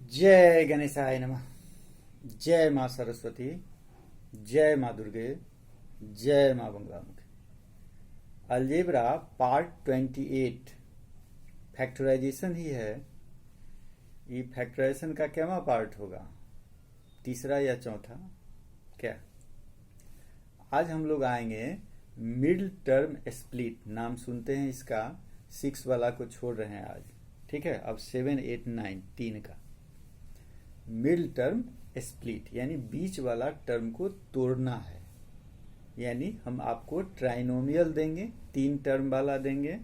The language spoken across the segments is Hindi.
जय गणेशाय नमः। जय माँ सरस्वती, जय माँ दुर्गे, जय माँ बंगलामुखी। अलजेब्रा पार्ट 28 फैक्टराइजेशन ही है। ये फैक्टराइजेशन का क्या पार्ट होगा, तीसरा या चौथा क्या? आज हम लोग आएंगे मिड टर्म स्प्लिट। नाम सुनते हैं इसका, 6 वाला को छोड़ रहे हैं आज। ठीक है, अब 7, 8, 9 तीन का मिड टर्म स्प्लिट यानी बीच वाला टर्म को तोड़ना है। यानी हम आपको ट्राइनोमियल देंगे, 3 टर्म वाला देंगे।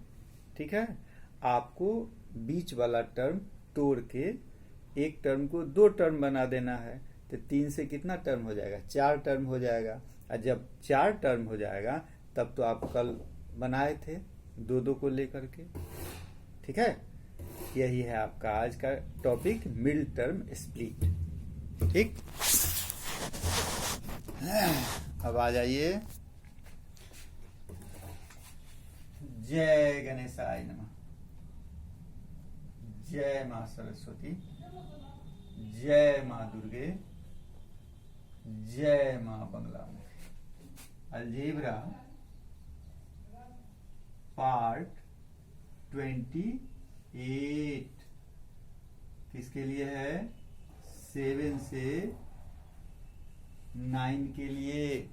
ठीक है, आपको बीच वाला टर्म तोड़ के एक टर्म को 2 टर्म बना देना है। तो 3 से कितना टर्म हो जाएगा? 4 टर्म हो जाएगा। और जब 4 टर्म हो जाएगा तब तो आप कल बनाए थे 2-2 को लेकर के। ठीक है, यही है आपका आज का टॉपिक, मिड टर्म स्प्लिट। ठीक, अब आ जाइए। जय गणेशाय नमः, जय माँ सरस्वती, जय माँ दुर्गे, जय माँ बंगलामुखी। अलजेब्रा पार्ट 28 किसके लिए है? 7 से 9 के लिए।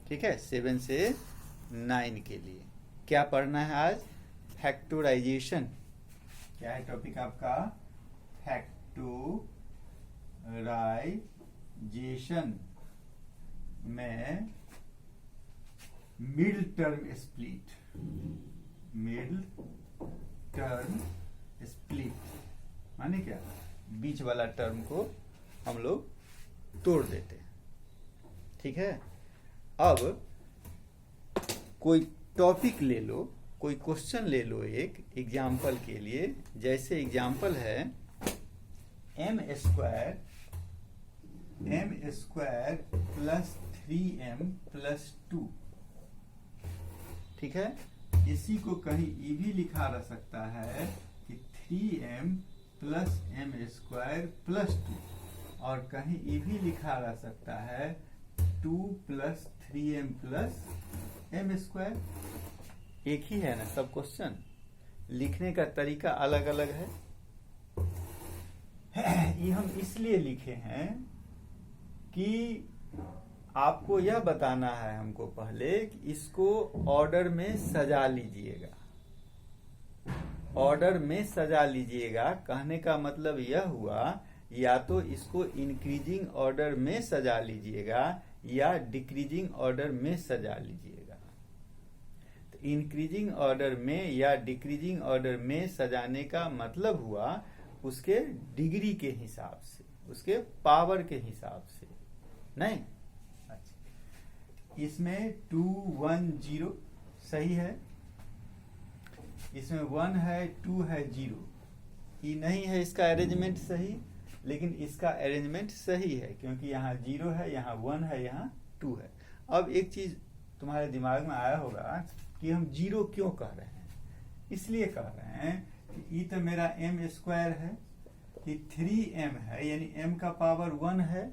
ठीक है, 7 से 9 के लिए क्या पढ़ना है आज? फैक्टराइजेशन। क्या है टॉपिक आपका? फैक्टराइजेशन में mid term split. Mid term split माने क्या? बीच वाला टर्म को हम लोग तोड़ देते हैं। ठीक है, अब कोई टॉपिक ले लो, कोई क्वेश्चन ले लो एक एग्जाम्पल के लिए। जैसे एग्जाम्पल है m square plus 3m plus 2। ठीक है, इसी को कहीं ये भी लिखा रह सकता है कि 3m plus m square plus 2, और कहीं ये भी लिखा रह सकता है 2 plus 3m plus m square. एक ही है ना सब क्वेश्चन, लिखने का तरीका अलग अलग है। ये हम इसलिए लिखे हैं कि आपको यह बताना है हमको पहले कि इसको ऑर्डर में सजा लीजिएगा। ऑर्डर में सजा लीजिएगा कहने का मतलब यह हुआ, या तो इसको इंक्रीजिंग ऑर्डर में सजा लीजिएगा या डिक्रीजिंग ऑर्डर में सजा लीजिएगा। तो इंक्रीजिंग ऑर्डर में या डिक्रीजिंग ऑर्डर में सजाने का मतलब हुआ उसके डिग्री के हिसाब से, उसके पावर के हिसाब से। नहीं, इसमें 2, 1, 0 सही है, इसमें 1 है, 2 है, 0 ये नहीं है इसका अरेंजमेंट सही, लेकिन इसका अरेंजमेंट सही है क्योंकि यहाँ 0 है, यहाँ 1 है, यहाँ 2 है। अब एक चीज तुम्हारे दिमाग में आया होगा कि हम 0 क्यों कह रहे हैं? इसलिए कह रहे हैं कि ये तो मेरा m स्क्वायर है, ये 3m है यानी m का पावर 1 है,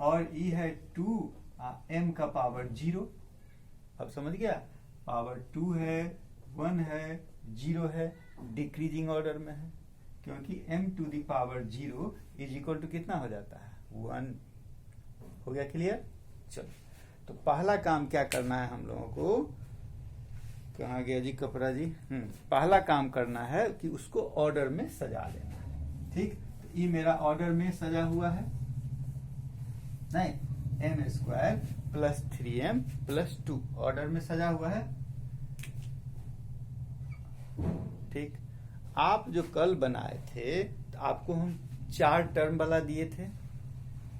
और ये है 2 m का पावर 0। अब समझ गया? पावर 2 है, 1 है, 0 है, डिक्रीजिंग ऑर्डर में है क्योंकि m to the power 0 is equal to कितना हो जाता है? 1। हो गया क्लियर? चलो, तो पहला काम क्या करना है हम लोगों को? कहाँ गया जी कपड़ा जी? पहला काम करना है कि उसको ऑर्डर में सजा लेना है। ठीक, तो ये मेरा ऑर्डर में सजा हुआ है। नहीं, m square plus 3m plus 2 order में सजा हुआ है। ठीक, आप जो कल बनाए थे तो आपको हम 4 टर्म वाला दिए थे,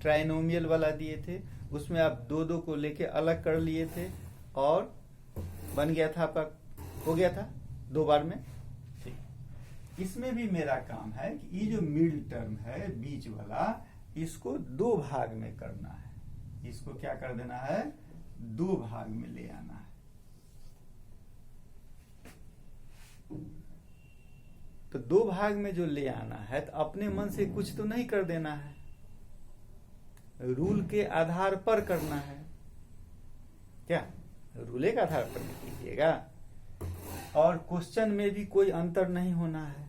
ट्राइनोमियल वाला दिए थे। उसमें आप 2-2 को लेके अलग कर लिए थे और बन गया था आपका, हो गया था 2 बार में। ठीक, इसमें भी मेरा काम है कि ये जो मिड टर्म है बीच वाला, इसको 2 भाग में करना है। इसको क्या कर देना है? 2 भाग में ले आना है। 2 तो दो भाग में जो ले आना है तो अपने मन से कुछ तो नहीं कर देना है, रूल के आधार पर करना है। क्या रूल के आधार पर कीजिएगा, और क्वेश्चन में भी कोई अंतर नहीं होना है,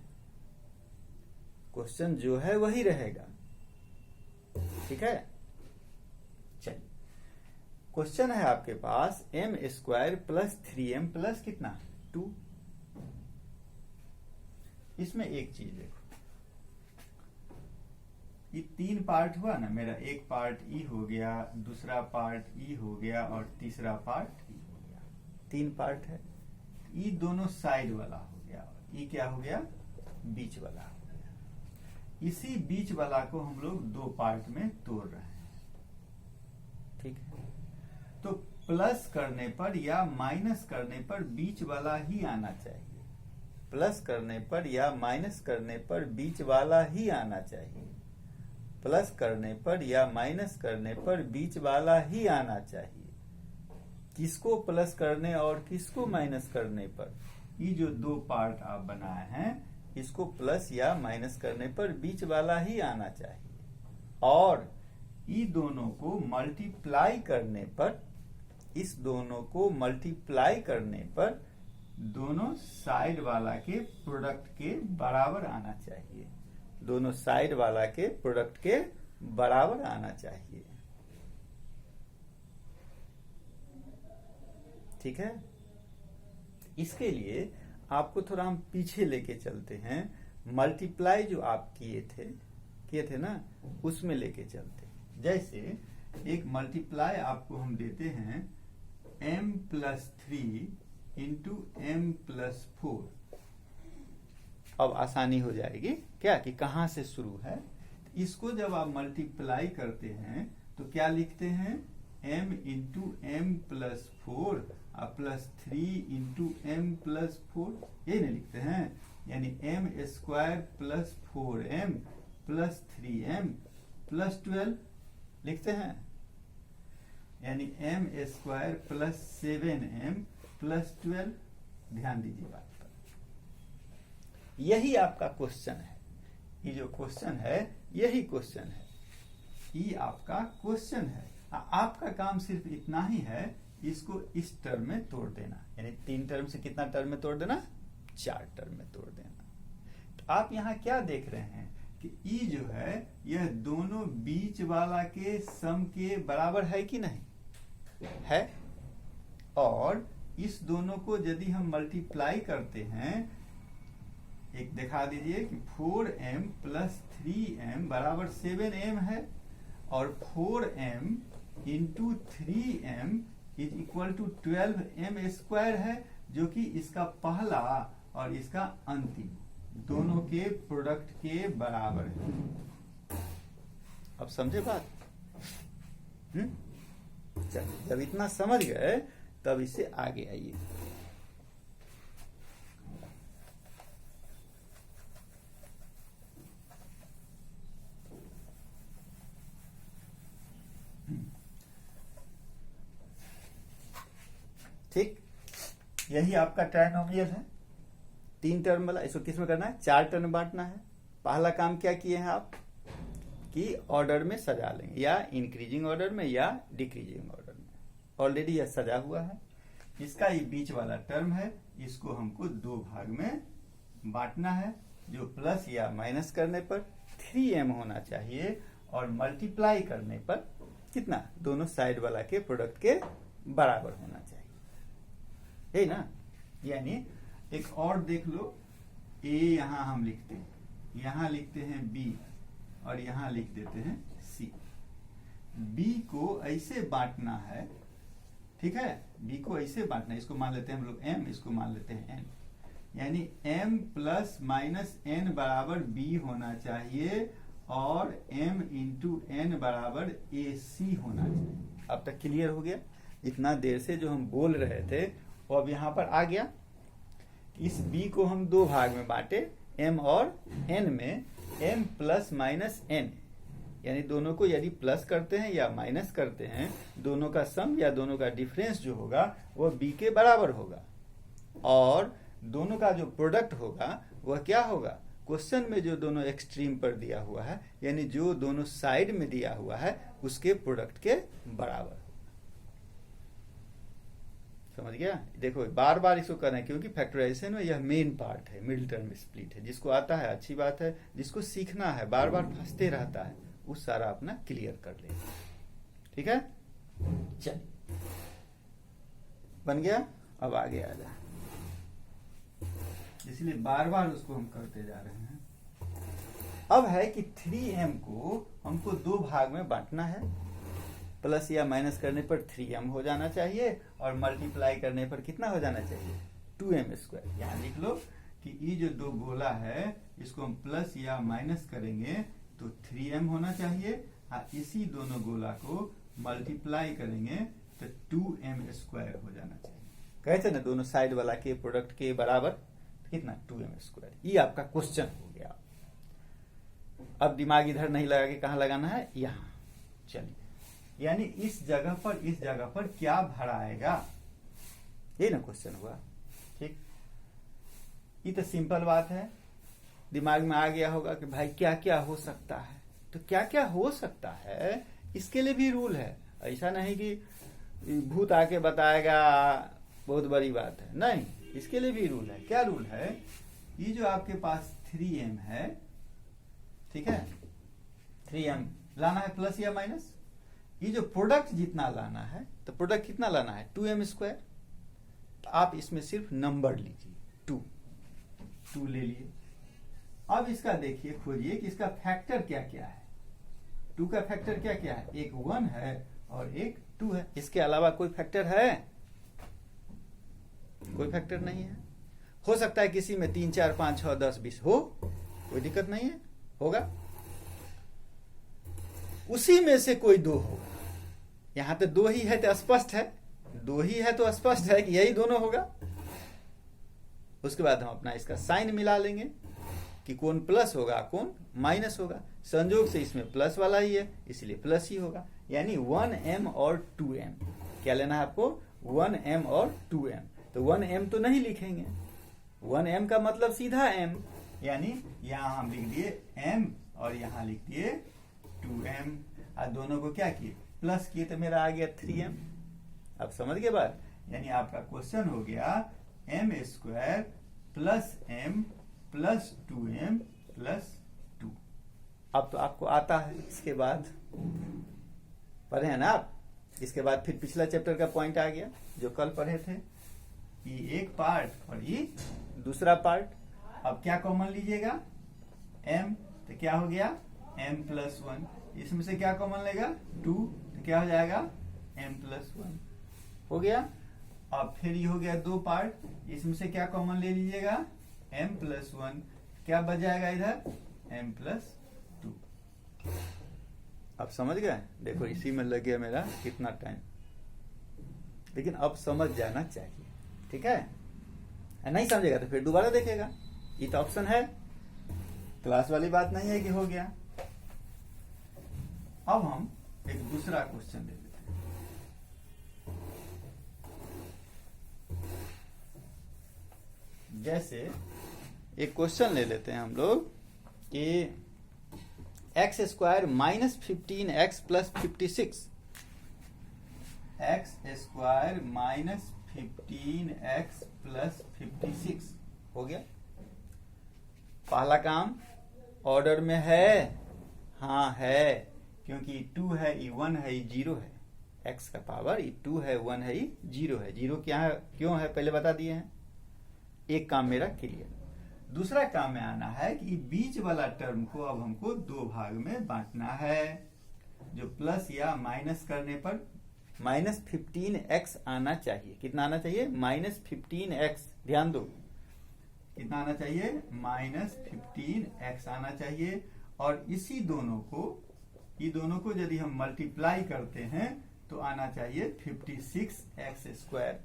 क्वेश्चन जो है वही रहेगा। ठीक है, चलिए क्वेश्चन है आपके पास m² प्लस 3m प्लस कितना 2। इसमें एक चीज देखो, ये 3 पार्ट हुआ ना मेरा, एक पार्ट ई हो गया, दूसरा पार्ट ई हो गया और तीसरा पार्ट ई हो गया। 3 पार्ट है, ई दोनों साइड वाला हो गया, ई क्या हो गया बीच वाला हो गया। इसी बीच वाला को हम लोग 2 पार्ट में तोड़ रहे हैं। ठीक है, तो प्लस करने पर या माइनस करने पर बीच वाला ही आना चाहिए, प्लस करने पर या माइनस करने पर बीच वाला ही आना चाहिए, प्लस करने पर या माइनस करने पर बीच वाला ही आना चाहिए। किसको प्लस करने और किसको माइनस करने पर, ये जो 2 पार्ट आप बनाए हैं इसको प्लस या माइनस करने पर बीच वाला ही आना चाहिए, और ये दोनों को मल्टीप्लाई करने पर, इस दोनों को मल्टीप्लाई करने पर दोनों साइड वाला के प्रोडक्ट के बराबर आना चाहिए, दोनों साइड वाला के प्रोडक्ट के बराबर आना चाहिए। ठीक है, इसके लिए आपको थोड़ा हम पीछे लेके चलते हैं, मल्टीप्लाई जो आप किए थे ना, उसमें लेके चलते हैं। जैसे एक मल्टीप्लाई आपको हम देते हैं m+3 इंटू m+4। अब आसानी हो जाएगी क्या कि कहां से शुरू है। इसको जब आप मल्टीप्लाई करते हैं तो क्या लिखते हैं, m into m+4 plus 3 into m+4, ये नहीं लिखते हैं, यानी m² plus 4m plus 3m plus 12 लिखते हैं, यानी m² प्लस 7m प्लस 12। ध्यान दीजिए बात पर, यही आपका क्वेश्चन है, ये जो क्वेश्चन है यही क्वेश्चन है, ये आपका क्वेश्चन है। आपका काम सिर्फ इतना ही है, इसको इस टर्म में तोड़ देना, यानी 3 टर्म से कितना टर्म में तोड़ देना, 4 टर्म में तोड़ देना। तो आप यहाँ क्या देख रहे हैं कि ई जो है यह दोनों बीच वाला के सम के बराबर है कि नहीं है, और इस दोनों को यदि हम मल्टीप्लाई करते हैं, एक दिखा दीजिए कि 4m प्लस 3m बराबर 7m है, और 4m into 3m is equal to 12m² है, जो कि इसका पहला और इसका अंतिम दोनों के प्रोडक्ट के बराबर है। अब समझे बात? चलिए, जब इतना समझ गए तब इससे आगे आइए। ठीक, यही आपका ट्राइनोमियल है, 3 टर्म वाला। इसको किस में करना है, 4 टर्म में बांटना है। पहला काम क्या किए हैं आप कि ऑर्डर में सजा लेंगे, या इंक्रीजिंग ऑर्डर में या डिक्रीजिंग ऑर्डर में। ऑलरेडी यह सजा हुआ है, इसका ये बीच वाला टर्म है, इसको हमको 2 भाग में बांटना है, जो प्लस या माइनस करने पर 3m होना चाहिए, और मल्टीप्लाई करने पर कितना, दोनों साइड वाला के प्रोडक्ट के बराबर होना चाहिए, है ना। यानी एक और देख लो, a यहां हम लिखते हैं, यहां लिखते हैं b, और यहां लिख देते हैं c। b को ऐसे बांटना है, ठीक है, b को ऐसे बांटना है, इसको मान लेते हैं हम लोग m, इसको मान लेते हैं n, यानी m प्लस माइनस n बराबर b होना चाहिए, और m इंटू n बराबर ac होना चाहिए। अब तक क्लियर हो गया? इतना देर से जो हम बोल रहे थे वो अब यहां पर आ गया। इस b को हम 2 भाग में बांटे, m और n में, m प्लस माइनस n, यानी दोनों को यदि प्लस करते हैं या माइनस करते हैं, दोनों का सम या दोनों का डिफरेंस जो होगा वो b के बराबर होगा, और दोनों का जो प्रोडक्ट होगा वह क्या होगा, क्वेश्चन में जो दोनों एक्सट्रीम पर दिया हुआ है, यानी जो दोनों साइड में दिया हुआ है, उसके प्रोडक्ट के बराबर। समझ गया? देखो बार बार इसको कर रहे हैं क्योंकि फैक्टराइजेशन में यह मेन पार्ट है, मिडिल टर्म स्प्लिट है। जिसको आता है अच्छी बात है, जिसको सीखना है, बार बार फंसते रहता है, वो सारा अपना क्लियर कर ले। ठीक है, चल बन गया। अब आगे आ जा, इसलिए बार बार उसको हम करते जा रहे हैं। अब है कि 3m को हमको दो भाग में बांटना है। प्लस या माइनस करने पर 3m हो जाना चाहिए और मल्टीप्लाई करने पर कितना हो जाना चाहिए, 2m²। यहाँ लिख लो कि ये जो दो गोला है इसको हम प्लस या माइनस करेंगे तो 3m होना चाहिए, और इसी दोनों गोला को मल्टीप्लाई करेंगे तो 2m² हो जाना चाहिए। कहते ना दोनों साइड वाला के प्रोडक्ट के बराबर कितना, 2m²। ये आपका क्वेश्चन हो गया। अब दिमाग इधर नहीं लगा के कहाँ लगाना है, यहाँ। चलिए, यानी इस जगह पर क्या भरा आएगा, ये ना क्वेश्चन हुआ। ठीक, ये तो सिंपल बात है, दिमाग में आ गया होगा कि भाई क्या क्या हो सकता है। तो क्या क्या हो सकता है इसके लिए भी रूल है। ऐसा नहीं कि भूत आके बताएगा बहुत बड़ी बात है, नहीं, इसके लिए भी रूल है। क्या रूल है, ये जो आपके पास 3m है, ठीक है, 3m लाना है प्लस या माइनस। ये जो प्रोडक्ट जितना लाना है, तो प्रोडक्ट कितना लाना है, 2m²। तो आप इसमें सिर्फ नंबर लीजिए, 2 ले लिए। अब इसका देखिए, खोजिए कि इसका फैक्टर क्या क्या है। 2 का फैक्टर क्या क्या है, एक 1 है और एक 2 है। इसके अलावा कोई फैक्टर है, कोई फैक्टर नहीं है। हो सकता है किसी में 3, 4, 5, 6, 10, 20 हो, कोई दिक्कत नहीं है, होगा। उसी में से कोई 2 होगा। यहां तो 2 ही है तो स्पष्ट है, 2 ही है तो स्पष्ट है कि यही दोनों होगा। उसके बाद हम अपना इसका साइन मिला लेंगे कि कौन प्लस होगा कौन माइनस होगा। संयोग से इसमें प्लस वाला ही है, इसलिए प्लस ही होगा। यानी 1m और 2m। क्या लेना है आपको, 1m और 2m। तो 1m तो नहीं लिखेंगे, 1m का मतलब सीधा m, यानी यहां हम लिख दिए m और यहां लिख दिए 2m। और दोनों को क्या किए, प्लस किए, तो मेरा आ गया 3m। अब समझ गए बात, यानी आपका क्वेश्चन हो गया m² plus m plus 2m plus 2। अब तो आपको आता है। इसके बाद पढ़े हैं ना आप, इसके बाद फिर पिछला चैप्टर का पॉइंट आ गया जो कल पढ़े थे, ये एक पार्ट और ये दूसरा पार्ट। अब क्या कॉमन लीजिएगा, m, तो क्या हो गया m प्लस 1। इसमें से क्या कॉमन लेगा, 2, तो क्या हो जाएगा m प्लस 1 हो गया। अब फिर ये हो गया 2 पार्ट, इसमें से क्या कॉमन ले लीजिएगा, m प्लस 1, क्या बच जाएगा इधर, m प्लस 2। अब समझ गए? देखो इसी में लग गया मेरा कितना टाइम, लेकिन अब समझ जाना चाहिए। ठीक है, नहीं समझेगा तो फिर दोबारा देखेगा, ये तो ऑप्शन है, क्लास वाली बात नहीं है कि हो गया। अब हम एक दूसरा क्वेश्चन ले लेते हैं। जैसे एक क्वेश्चन ले लेते हैं हम लोग कि x² minus 15x plus 56, x² minus 15x plus 56 हो गया। पहला काम ऑर्डर में है, हाँ है, क्योंकि 2 है, ये 1 है, ये 0 है। x का पावर ये 2 है, 1 है, ये 0 है। 0 क्या है, क्यों है, पहले बता दिए हैं। एक काम मेरा क्लियर। दूसरा काम में आना है कि बीच वाला टर्म को अब हमको 2 भाग में बांटना है। जो प्लस या माइनस करने पर माइनस 15x आना चाहिए। कितना आना चाहिए, माइनस 15x। ध्यान दो, कितना आना चाहिए, माइनस 15x आना चाहिए। और इसी दोनों को, ये दोनों को यदि हम मल्टीप्लाई करते हैं तो आना चाहिए 56x²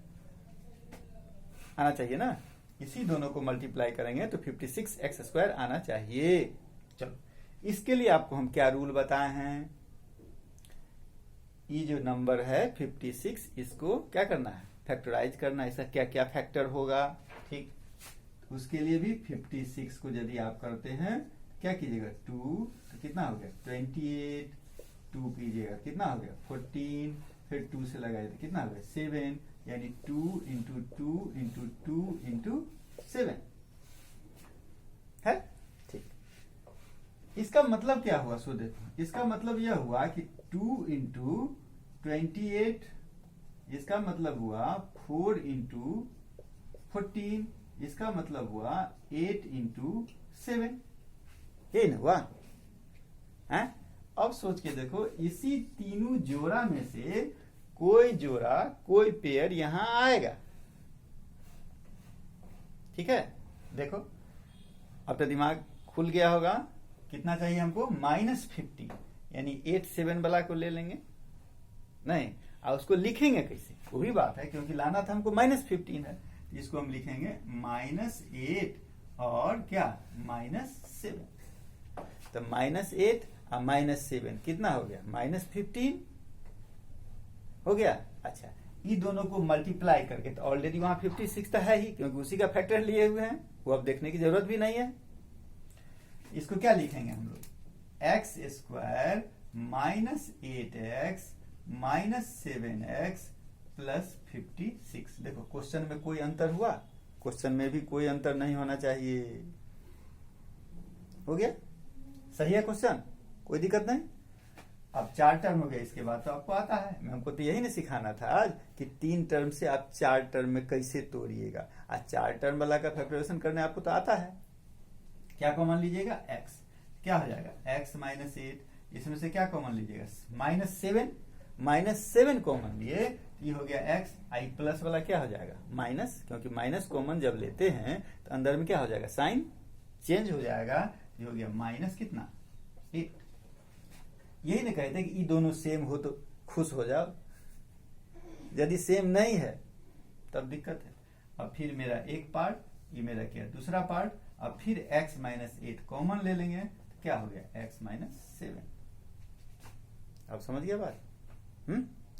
आना चाहिए ना। इसी दोनों को मल्टीप्लाई करेंगे तो 56x² आना चाहिए। चलो, इसके लिए आपको हम क्या रूल बताए हैं, ये जो नंबर है 56, इसको क्या करना है, फैक्टराइज करना है। इसका क्या क्या फैक्टर होगा, ठीक। उसके लिए भी 56 को यदि आप करते हैं क्या कीजिएगा 2, तो कितना हो गया 28, 2 कीजिएगा कितना हो गया 14, फिर 2 से लगाए तो कितना हो गया 7, यानी 2 इंटू 2 इंटू 2 इंटू 7 है। ठीक, इसका मतलब क्या हुआ सो देखो, इसका मतलब यह हुआ कि 2 इंटू 28, इसका मतलब हुआ 4 इंटू 14, इसका मतलब हुआ 8 इंटू 7, ये ना हुआ है। अब सोच के देखो, इसी तीनों जोड़ा में से कोई जोड़ा कोई पेयर यहां आएगा। ठीक है, देखो अब तो दिमाग खुल गया होगा। कितना चाहिए हमको -50, यानी 8 7 वाला को ले लेंगे नहीं, और उसको लिखेंगे कैसे वो भी बात है, क्योंकि लाना था हमको -15 है। इसको हम लिखेंगे -8 और क्या -7, तो -8 और -7 कितना हो गया -15 हो गया। अच्छा, ये दोनों को मल्टीप्लाई करके, तो ऑलरेडी वहां 56 तो है ही, क्योंकि उसी का फैक्टर लिए हुए हैं, वो अब देखने की जरूरत भी नहीं है। इसको क्या लिखेंगे हम लोग, x² -8x -7x +56। देखो क्वेश्चन में कोई अंतर हुआ, क्वेश्चन में भी कोई अंतर नहीं होना चाहिए। हो गया, सही है क्वेश्चन, कोई दिक्कत नहीं। अब 4 टर्म हो गया, इसके बाद तो आपको आता है। मैं हमको तो यही नहीं सिखाना था आज कि 3 टर्म से आप 4 टर्म में कैसे तोड़िएगा। आज 4 टर्म वाला का फैक्टराइजेशन करने आपको तो आता है। क्या कॉमन लीजिएगा x, क्या हो जाएगा x -8, इसमें से क्या कॉमन लीजिएगा -7 कॉमन लिए, ये हो गया x, आई प्लस वाला क्या हो जाएगा माइनस, क्योंकि माइनस कॉमन जब लेते हैं तो अंदर में क्या हो जाएगा साइन चेंज हो जाएगा। ये हो गया माइनस कितना 8। यही ना कहते कि ये दोनों सेम हो तो खुश हो जाओ, यदि सेम नहीं है तब दिक्कत है। अब फिर मेरा एक पार्ट, ये मेरा क्या दूसरा पार्ट, अब फिर x -8 कॉमन ले लेंगे तो क्या हो गया x -7। अब समझ गया बात।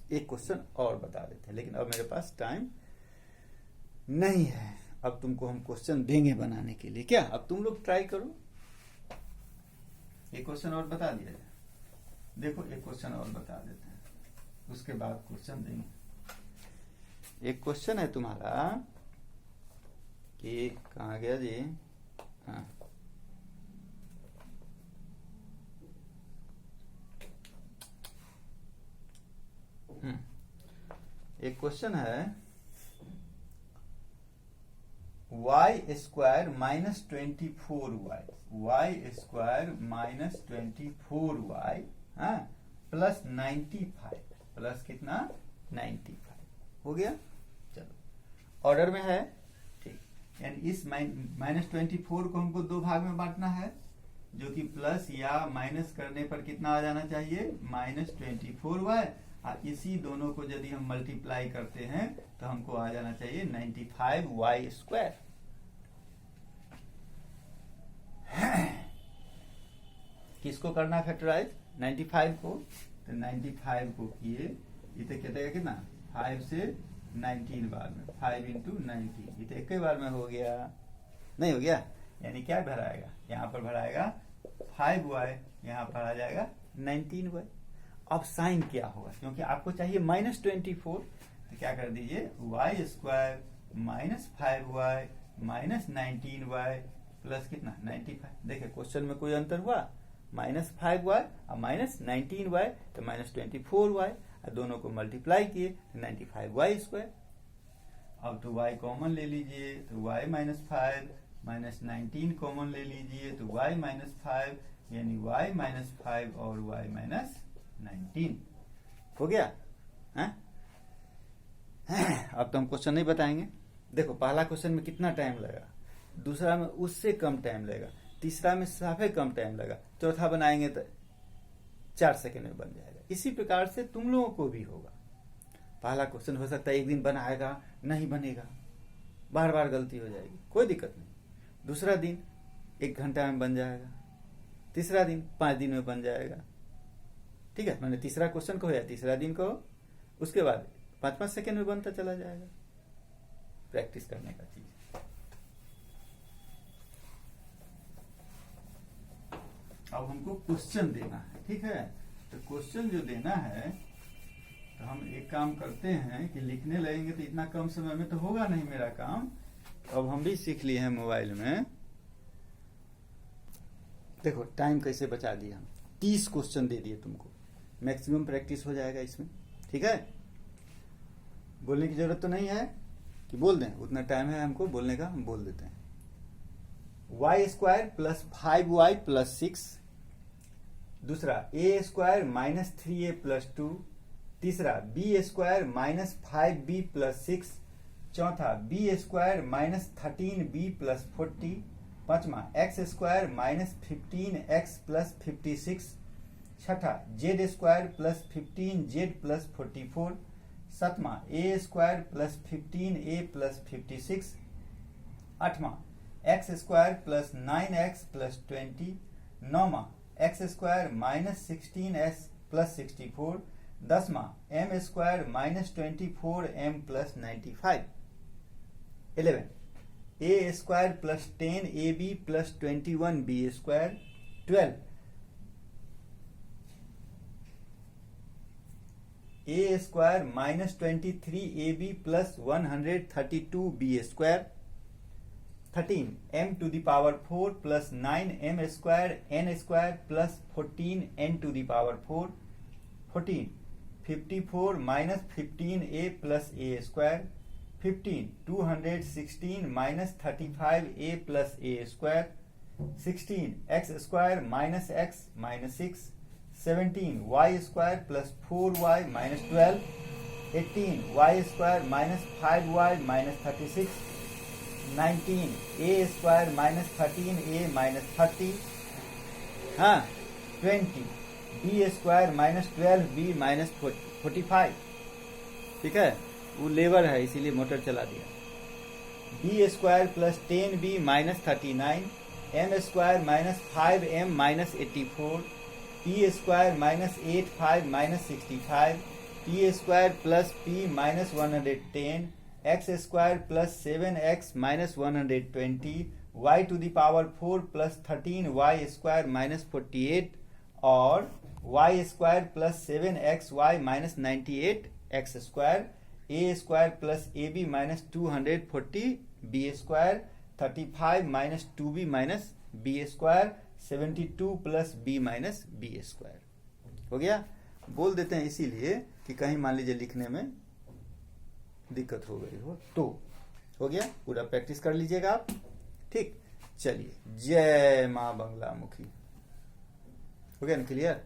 एक क्वेश्चन और बता देते हैं, लेकिन अब मेरे पास टाइम नहीं है। अब तुमको हम क्वेश्चन देंगे बनाने के लिए, क्या अब तुम लोग ट्राई करो। एक क्वेश्चन और बता दिया जाए, देखो एक क्वेश्चन और बता देते हैं, उसके बाद क्वेश्चन देंगे। एक क्वेश्चन है तुम्हारा कि कहाँ गया जी, हाँ एक क्वेश्चन है y² -24y हाँ प्लस 95 प्लस कितना 95 हो गया। चलो ऑर्डर में है, ठीक, यानी इस -24 को हमको 2 भाग में बांटना है, जो कि प्लस या माइनस करने पर कितना आ जाना चाहिए -24y, और इसी दोनों को यदि हम मल्टीप्लाई करते हैं तो हमको आ जाना चाहिए 95y²। किसको करना फैक्टराइज 95 को, तो 95 को किए, इसे कहते हैं कितना 5 से 19 बार में, 5 इंटू 19, ये तो एक ही बार में हो गया, नहीं हो गया, यानी क्या भराएगा, यहाँ पर भराएगा 5y, यहाँ पर आ जाएगा 19y। अब साइन क्या होगा, क्योंकि आपको चाहिए -24, तो क्या कर दीजिए y² -5y -19y प्लस कितना 95। देखिए क्वेश्चन में कोई अंतर हुआ, -5y और -19y तो -24y, और दोनों को मल्टीप्लाई किए तो 95y²। अब तो y कॉमन ले लीजिए, तो y -5 -19 कॉमन ले लीजिए तो y -5, यानी y -5 और y -19 हो गया है? अब तो हम क्वेश्चन नहीं बताएंगे। देखो पहला क्वेश्चन में कितना टाइम लगा, दूसरा में उससे कम टाइम लगेगा, तीसरा में साफे कम टाइम लगा, चौथा बनाएंगे तो 4 सेकंड में बन जाएगा। इसी प्रकार से तुम लोगों को भी होगा। पहला क्वेश्चन हो सकता है एक दिन बनाएगा, नहीं बनेगा, बार बार गलती हो जाएगी, कोई दिक्कत नहीं। दूसरा दिन 1 घंटा में बन जाएगा, तीसरा दिन 5 दिन में बन जाएगा। ठीक है, मैंने तीसरा क्वेश्चन को या तीसरा दिन को, उसके बाद 5-5 सेकंड में बनता चला जाएगा। प्रैक्टिस करने का चीज। अब हमको क्वेश्चन देना है, ठीक है। तो क्वेश्चन जो देना है, तो हम एक काम करते हैं कि लिखने लगेंगे तो इतना कम समय में तो होगा नहीं मेरा काम। अब हम भी सीख लिए हैं मोबाइल में। देखो टाइम कैसे बचा दिया हम, 30 क्वेश्चन दे दिए तुमको, मैक्सिमम प्रैक्टिस हो जाएगा इसमें, ठीक है। बोलने की जरूरत तो नहीं है कि बोल दें, उतना टाइम है हमको बोलने का, हम बोल देते हैं। Y square plus 5y plus 6, दूसरा ए स्क्वायर माइनस 3a प्लस 2, तीसरा B square minus 5b plus 6, चौथा B square minus 13b plus 40, पांचवा x square minus 15x plus 56, छठा Z square plus 15z plus 44, सातवां ए स्क्वायर प्लस 15a प्लस 56, आठवां x square plus 9x plus 20, नौवां x square minus 16s plus 64, दसवां M square minus 24m plus 95, 11 A square plus 10ab plus 21b square, 12 A square minus 23ab plus 132b square, 13 m to the power 4 plus 9m square n square plus 14n to the power 4, 14 54 minus 15a plus a square, 15 216 minus 35a plus a square, 16 X square minus x minus 6, 17 Y square plus 4y minus 12, 18 Y square minus 5y minus 36, 19 A square minus 13a minus 30, हाँ 20 B square minus 12b minus 45, ठीक है। वो लेबर है इसीलिए मोटर चला दिया। B square plus 10b minus 39, M square minus 5m minus 84, P square minus 85 minus 65, P square plus p minus 110, X square plus 7x minus 120, y to the power 4 plus 13y square minus 48, और y square plus 7xy minus 98x square, A square plus A B minus 240 B square, 35 minus 2b minus B square, 72 plus B minus B square. हो गया। बोल देते हैं इसीलिए कि कहीं मान लीजिए लिखने में दिक्कत हो गई हो तो। हो गया, पूरा प्रैक्टिस कर लीजिएगा आप, ठीक। चलिए, जय मां बंगला मुखी। हो गया ना क्लियर।